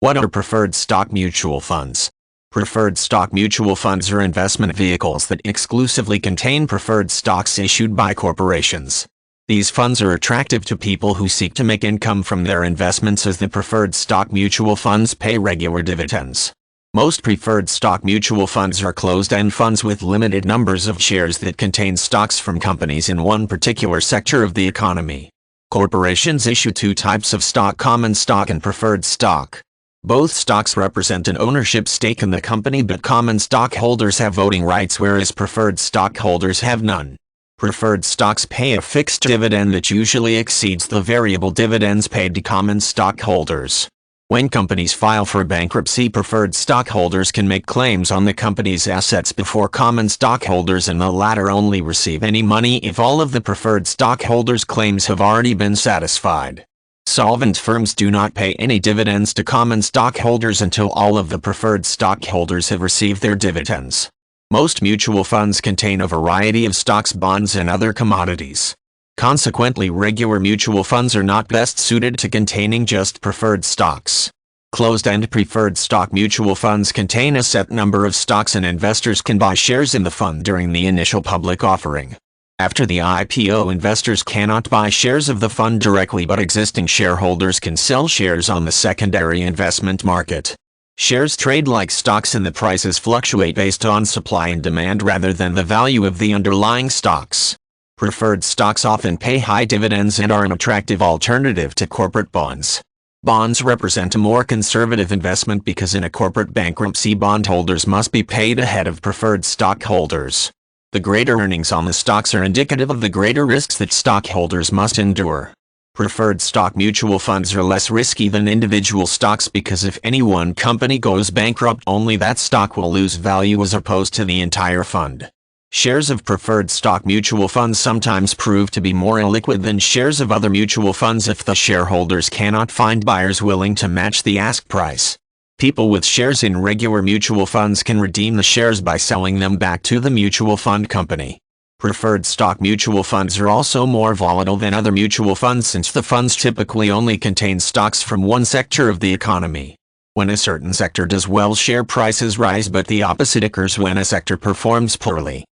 What are preferred stock mutual funds? Preferred stock mutual funds are investment vehicles that exclusively contain preferred stocks issued by corporations. These funds are attractive to people who seek to make income from their investments, as the preferred stock mutual funds pay regular dividends. Most preferred stock mutual funds are closed-end funds with limited numbers of shares that contain stocks from companies in one particular sector of the economy. Corporations issue two types of stock: common stock and preferred stock. Both stocks represent an ownership stake in the company, but common stockholders have voting rights, whereas preferred stockholders have none. Preferred stocks pay a fixed dividend that usually exceeds the variable dividends paid to common stockholders. When companies file for bankruptcy, preferred stockholders can make claims on the company's assets before common stockholders, and the latter only receive any money if all of the preferred stockholders' claims have already been satisfied. Solvent firms do not pay any dividends to common stockholders until all of the preferred stockholders have received their dividends. Most mutual funds contain a variety of stocks, bonds, and other commodities. Consequently, regular mutual funds are not best suited to containing just preferred stocks. Closed-end preferred stock mutual funds contain a set number of stocks, and investors can buy shares in the fund during the initial public offering. After the IPO, investors cannot buy shares of the fund directly, but existing shareholders can sell shares on the secondary investment market. Shares trade like stocks, and the prices fluctuate based on supply and demand rather than the value of the underlying stocks. Preferred stocks often pay high dividends and are an attractive alternative to corporate bonds. Bonds represent a more conservative investment because in a corporate bankruptcy, bondholders must be paid ahead of preferred stockholders. The greater earnings on the stocks are indicative of the greater risks that stockholders must endure. Preferred stock mutual funds are less risky than individual stocks because if any one company goes bankrupt, only that stock will lose value as opposed to the entire fund. Shares of preferred stock mutual funds sometimes prove to be more illiquid than shares of other mutual funds if the shareholders cannot find buyers willing to match the ask price. People with shares in regular mutual funds can redeem the shares by selling them back to the mutual fund company. Preferred stock mutual funds are also more volatile than other mutual funds, since the funds typically only contain stocks from one sector of the economy. When a certain sector does well, share prices rise, but the opposite occurs when a sector performs poorly.